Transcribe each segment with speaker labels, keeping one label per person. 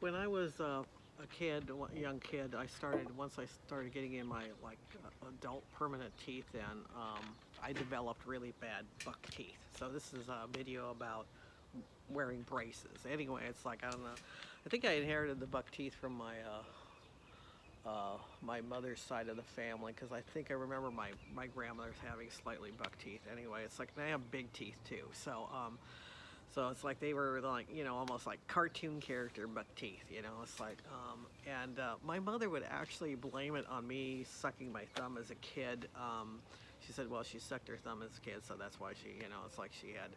Speaker 1: when I was a kid, a young kid, once I started getting in my like adult permanent teeth, and I developed really bad buck teeth. So this is a video about wearing braces. Anyway, it's like I don't know. I think I inherited the buck teeth from my mother's side of the family because I think I remember my grandmother's having slightly buck teeth. Anyway, it's like they have big teeth too. So it's like they were like, almost like cartoon character buck teeth, it's like, and my mother would actually blame it on me sucking my thumb as a kid. She said, well, she sucked her thumb as a kid, so that's why it's like she had,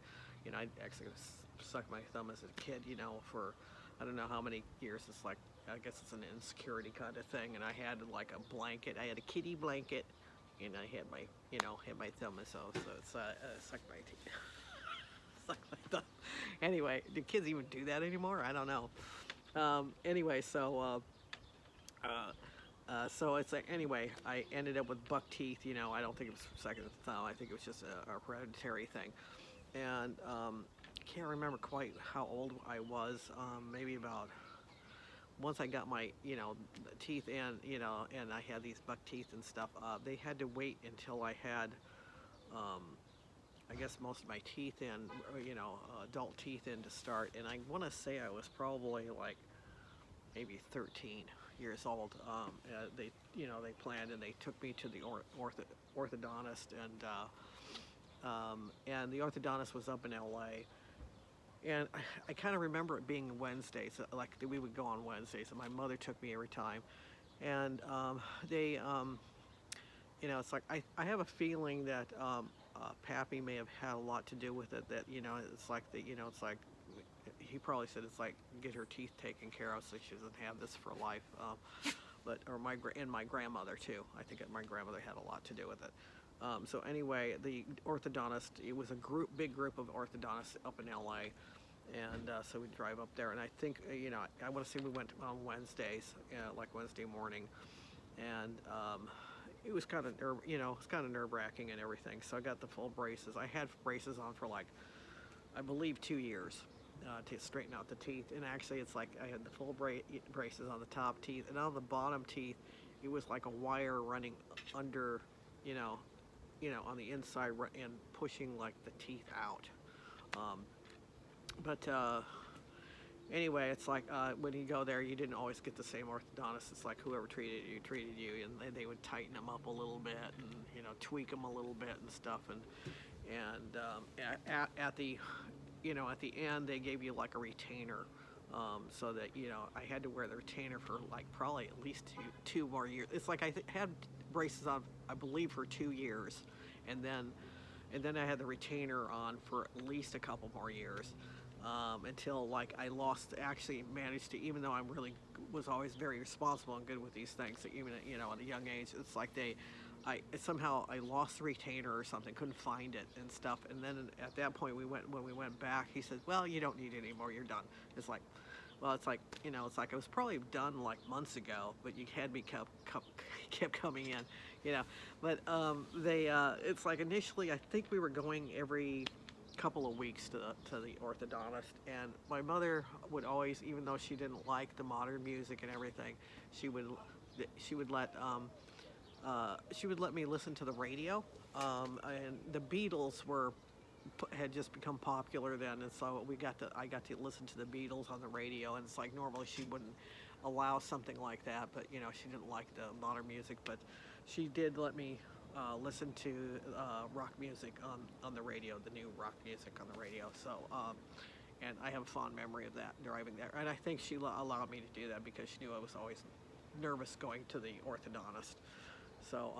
Speaker 1: I actually sucked my thumb as a kid, for I don't know how many years. It's like, I guess it's an insecurity kind of thing, and I had like a blanket, I had a kitty blanket, and I had had my thumb, so it's, sucked my teeth. Like that. Anyway, do kids even do that anymore? I don't know. Anyway, so it's like, anyway, I ended up with buck teeth. I don't think it was second thumb. I think it was just a hereditary thing. And can't remember quite how old I was. Maybe about once I got my teeth in, and I had these buck teeth and stuff. They had to wait until I had. I guess most of my teeth in, adult teeth in to start. And I want to say I was probably like maybe 13 years old. They planned and they took me to the orthodontist, and the orthodontist was up in LA. And I kind of remember it being Wednesdays, like we would go on Wednesdays, and my mother took me every time. And it's like I have a feeling that Pappy may have had a lot to do with it. That it's like it's like he probably said it's like get her teeth taken care of so she doesn't have this for life. My grandmother too. I think that my grandmother had a lot to do with it. So anyway, the orthodontist. It was a big group of orthodontists up in LA. And so we drive up there, and I think I want to say we went on Wednesdays, like Wednesday morning, and it was kind of nerve wracking and everything. So I got the full braces. I had braces on for like I believe 2 years to straighten out the teeth. And actually, it's like I had the full braces on the top teeth, and on the bottom teeth, it was like a wire running under, on the inside and pushing like the teeth out. But anyway, it's like when you go there, you didn't always get the same orthodontist. It's like whoever treated you, and they would tighten them up a little bit and tweak them a little bit and stuff. And at the at the end, they gave you like a retainer, so that I had to wear the retainer for like probably at least two more years. It's like I had braces on, I believe, for 2 years, and then I had the retainer on for at least a couple more years. Until like I actually managed to, even though I really was always very responsible and good with these things, even at a young age, it's like somehow I lost the retainer or something, couldn't find it and stuff. And then at that point when we went back, he said, well, you don't need it anymore, you're done. It's like, well, it's like, it's like I was probably done like months ago, but you had me kept coming in, but it's like initially I think we were going every couple of weeks to the orthodontist, and my mother would always, even though she didn't like the modern music and everything, she would let me listen to the radio, and the Beatles had just become popular then, and so I got to listen to the Beatles on the radio, and it's like normally she wouldn't allow something like that, but she didn't like the modern music, but she did let me listen to rock music on the radio, the new rock music on the radio. So, and I have a fond memory of that driving there. And I think she allowed me to do that because she knew I was always nervous going to the orthodontist. So,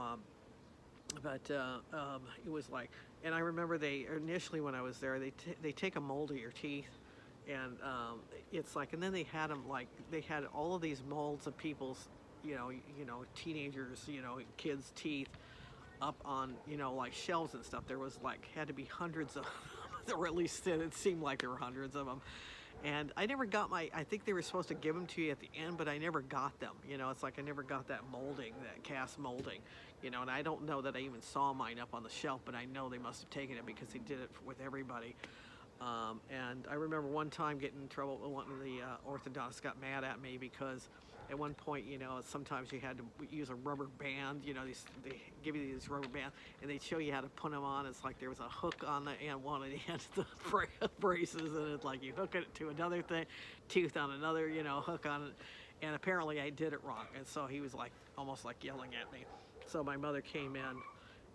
Speaker 1: it was like, and I remember they initially when I was there, they take a mold of your teeth. And it's like, and then they had all of these molds of people's, teenagers, kids' teeth up on, like shelves and stuff. There was like, had to be hundreds of, or at least it seemed like there were hundreds of them. And I never got I think they were supposed to give them to you at the end, but I never got them. It's like I never got that molding, that cast molding, and I don't know that I even saw mine up on the shelf, but I know they must have taken it because they did it with everybody. And I remember one time getting in trouble. One of the orthodontists got mad at me because at one point, sometimes you had to use a rubber band. They give you these rubber bands, and they show you how to put them on. It's like there was a hook on the end, one of the ends of the braces, and it's like you hook it to another thing, tooth on another, hook on it. And apparently I did it wrong, and so he was like almost like yelling at me. So my mother came in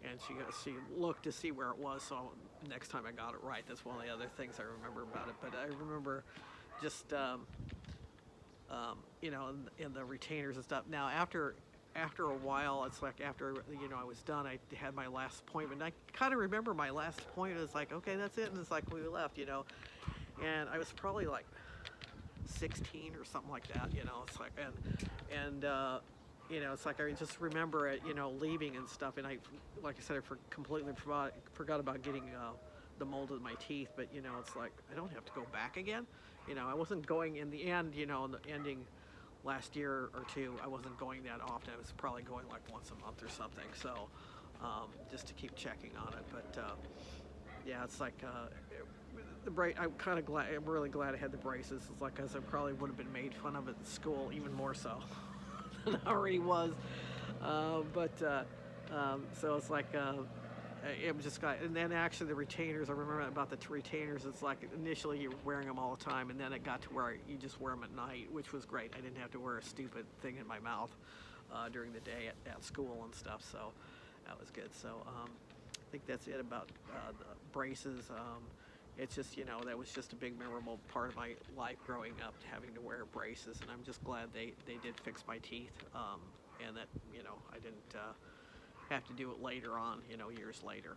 Speaker 1: and she looked to see where it was. So next time I got it right. That's one of the other things I remember about it. But I remember just in the retainers and stuff. Now after a while, it's like after I was done, I had my last appointment. And I kind of remember my last appointment. It's like, okay, that's it, and it's like we left, and I was probably like 16 or something like that. It's like and it's like I just remember it, leaving and stuff. And like I said, I completely forgot about getting the mold of my teeth. But it's like I don't have to go back again. I wasn't going in the end. In the ending last year or two, I wasn't going that often. I was probably going like once a month or something. So just to keep checking on it. But yeah, it's like the brace. I'm kind of glad. I'm really glad I had the braces. It's like, as I probably would have been made fun of at school, even more so than I already was. So it's like it was just got. And then actually the retainers. I remember about the retainers. It's like initially you were wearing them all the time, and then it got to where you just wear them at night, which was great. I didn't have to wear a stupid thing in my mouth during the day at school and stuff. So that was good. So I think that's it about the braces. It's just, that was just a big memorable part of my life growing up, having to wear braces, and I'm just glad they did fix my teeth, and that, I didn't have to do it later on, years later.